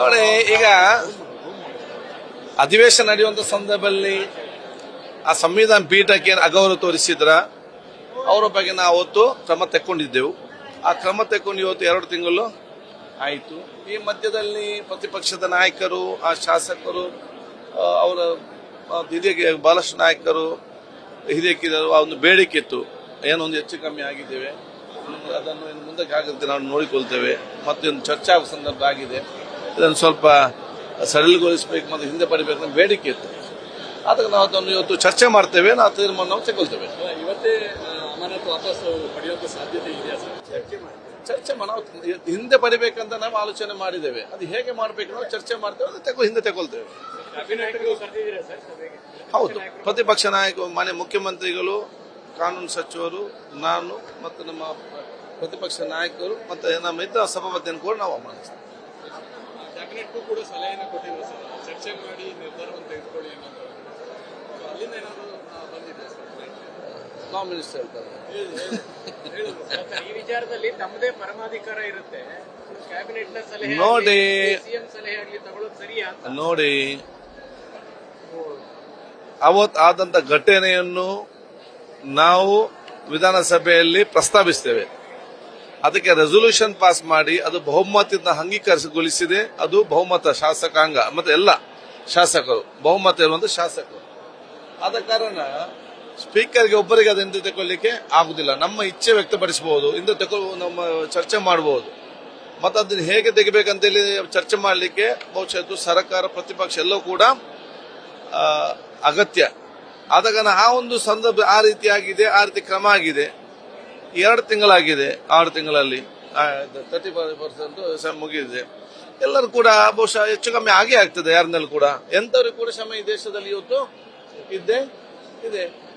ನೋಡಿ, ಈಗ ಅಧಿವೇಶನ ನಡೆಯುವಂತ ಸಂದರ್ಭದಲ್ಲಿ ಆ ಸಂವಿಧಾನ ಪೀಠಕ್ಕೆ ಅಗೌರವ ತೋರಿಸಿದ್ರ ಅವರ ಬಗ್ಗೆ ನಾವು ಅವತ್ತು ಕ್ರಮ ತೆಕ್ಕೊಂಡಿದ್ದೆವು. ಆ ಕ್ರಮ ತೆಕ್ಕೊಂಡು ಇವತ್ತು 2 ತಿಂಗಳು ಆಯಿತು. ಈ ಮಧ್ಯದಲ್ಲಿ ಪ್ರತಿಪಕ್ಷದ ನಾಯಕರು, ಆ ಶಾಸಕರು, ಅವರ ಹಿರಿಯ ಬಹಳಷ್ಟು ನಾಯಕರು ಹಿರಿಯಕಿದರು ಆ ಒಂದು ಬೇಡಿಕೆ ಇತ್ತು, ಏನೊಂದು ಹೆಚ್ಚು ಕಮ್ಮಿ ಆಗಿದ್ದೇವೆ, ಅದನ್ನು ಇನ್ನು ಮುಂದಕ್ಕೆ ಆಗದಂತೆ ನಾವು ನೋಡಿಕೊಳ್ತೇವೆ, ಮತ್ತೆ ಒಂದು ಚರ್ಚೆ ಆಗುವ ಸಂದರ್ಭ ಆಗಿದೆ, ಇದನ್ನು ಸ್ವಲ್ಪ ಸಡಿಲಗೊಳಿಸಬೇಕು ಮತ್ತು ಹಿಂದೆ ಪಡಿಬೇಕು ಅನ್ನೋ ಬೇಡಿಕೆ ಇತ್ತು. ಅದಕ್ಕೆ ನಾವು ಅದನ್ನು ಇವತ್ತು ಚರ್ಚೆ ಮಾಡ್ತೇವೆ, ನಾವು ತೀರ್ಮಾನ ನಾವು ತಗೊಳ್ತೇವೆ. ಇವತ್ತೇ ಅಮಾನತು ವಾಪಸ್ ಪಡೆಯುವಂತ ಸಾಧ್ಯತೆ ಇದೆಯಾ ಸರ್? ಚರ್ಚೆ ನಾವು ಹಿಂದೆ ಪಡಿಬೇಕಂತ ನಾವು ಆಲೋಚನೆ ಮಾಡಿದ್ದೇವೆ. ಅದು ಹೇಗೆ ಮಾಡಬೇಕು ನಾವು ಚರ್ಚೆ ಮಾಡ್ತೇವೆ, ಅದು ಹಿಂದೆ ತಗೊಳ್ತೇವೆ. ಹೌದು, ಪ್ರತಿಪಕ್ಷ ನಾಯಕರು, ಮಾನ್ಯ ಮುಖ್ಯಮಂತ್ರಿಗಳು, ಕಾನೂನು ಸಚಿವರು, ನಾನು ಮತ್ತು ನಮ್ಮ ಪ್ರತಿಪಕ್ಷ ನಾಯಕರು ಮತ್ತು ನಮ್ಮ ಇತರ ಸಭಾಪತಿಯನ್ನು ಕೂಡ ನಾವು ಆಹ್ವಾನಿಸ್ತೇವೆ. ಕ್ಯಾಬಿನೆಟ್ಗೂ ಕೂಡ ಸಲಹೆಯನ್ನು ಕೊಟ್ಟಿಲ್ಲ ಸರ್, ಚರ್ಚೆ ಮಾಡಿ ನಿರ್ಧಾರವನ್ನು ತೆಗೆದುಕೊಳ್ಳಿ ಅನ್ನೋದು. ಅಲ್ಲಿಂದ ಏನಾದರೂ ಬಂದಿದೆ ಸರ್? ನಾವು ಮಿನಿಸ್ಟರ್ ಹೇಳ್ತಾರೆ ಈ ವಿಚಾರದಲ್ಲಿ ತಮ್ಮದೇ ಪರಮಾಧಿಕಾರ ಇರುತ್ತೆ. ಕ್ಯಾಬಿನೆಟ್ ನ ಸಲಹೆ ನೋಡಿ, ಸಿಎಂ ಸಲಹೆ ಆಗಲಿ ತಗೊಳ್ಳೋದು ಸರಿಯಾ ಅಂತ ನೋಡಿ, ಅವತ್ತು ಆದಂತ ಘಟನೆಯನ್ನು ನಾವು ವಿಧಾನಸಭೆಯಲ್ಲಿ ಪ್ರಸ್ತಾಪಿಸ್ತೇವೆ. ಅದಕ್ಕೆ ರೆಸೊಲ್ಯೂಷನ್ ಪಾಸ್ ಮಾಡಿ ಅದು ಬಹುಮತದಿಂದ ಅಂಗೀಕರಿಸಿಗೊಳಿಸಿದೆ. ಅದು ಬಹುಮತ ಶಾಸಕಾಂಗ ಮತ್ತೆ ಎಲ್ಲ ಶಾಸಕರು, ಬಹುಮತ ಇರುವಂತ ಶಾಸಕರು. ಆದ ಕಾರಣ ಸ್ಪೀಕರ್ಗೆ ಒಬ್ಬರಿಗೆ ಅದು ಹಿಂದೆ ತಗೊಳ್ಳಿಕ್ಕೆ ಆಗುದಿಲ್ಲ. ನಮ್ಮ ಇಚ್ಛೆ ವ್ಯಕ್ತಪಡಿಸಬಹುದು, ಹಿಂದೆ ನಮ್ಮ ಚರ್ಚೆ ಮಾಡಬಹುದು. ಮತ್ತೆ ಅದನ್ನು ಹೇಗೆ ತೆಗಿಬೇಕಂತೇಳಿ ಚರ್ಚೆ ಮಾಡಲಿಕ್ಕೆ ಬಹುಶಃ ಸರ್ಕಾರ, ಪ್ರತಿಪಕ್ಷ ಎಲ್ಲವೂ ಕೂಡ ಅಗತ್ಯ. ಆದ ಕಾರಣ ಆ ಒಂದು ಸಂದರ್ಭ ಆ ರೀತಿ ಆಗಿದೆ, ಆ ರೀತಿ ಕ್ರಮ ಆಗಿದೆ. 2 ತಿಂಗಳಾಗಿದೆ, 6 ತಿಂಗಳಲ್ಲಿ 30% ಮುಗಿದಿದೆ. ಎಲ್ಲರೂ ಕೂಡ ಬಹುಶಃ ಹೆಚ್ಚು ಕಮ್ಮಿ ಆಗೇ ಆಗ್ತದೆ. ಯಾರನ್ನೆಲ್ಲ ಕೂಡ ಎಂತವ್ರಿಗೆ ಕೂಡ ಶ್ರಮ ಈ ದೇಶದಲ್ಲಿ ಇವತ್ತು ಇದೆ.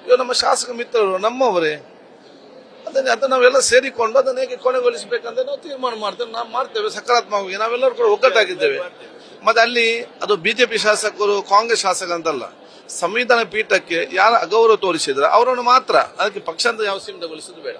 ಇವಾಗ ನಮ್ಮ ಶಾಸಕ ಮಿತ್ರರು ನಮ್ಮವರೇ, ಅದನ್ನ ನಾವೆಲ್ಲ ಸೇರಿಕೊಂಡು ಅದನ್ನ ಹೇಗೆ ಕೊನೆಗೊಳಿಸಬೇಕಂತ ನಾವು ತೀರ್ಮಾನ ಮಾಡ್ತೇವೆ. ನಾವು ಮಾಡ್ತೇವೆ ಸಕಾರಾತ್ಮಕವಾಗಿ. ನಾವೆಲ್ಲರೂ ಕೂಡ ಒಗ್ಗಟ್ಟಾಗಿದ್ದೇವೆ. ಮತ್ತೆ ಅಲ್ಲಿ ಅದು ಬಿಜೆಪಿ ಶಾಸಕರು, ಕಾಂಗ್ರೆಸ್ ಶಾಸಕ ಅಂತಲ್ಲ, ಸಂವಿಧಾನ ಪೀಠಕ್ಕೆ ಯಾರ ಅಗೌರವ ತೋರಿಸಿದ್ರೆ ಅವರನ್ನು ಮಾತ್ರ, ಅದಕ್ಕೆ ಪಕ್ಷಾಂತರ ಯಾವ ಸೀಮಿತಗೊಳಿಸೋದು ಬೇಡ.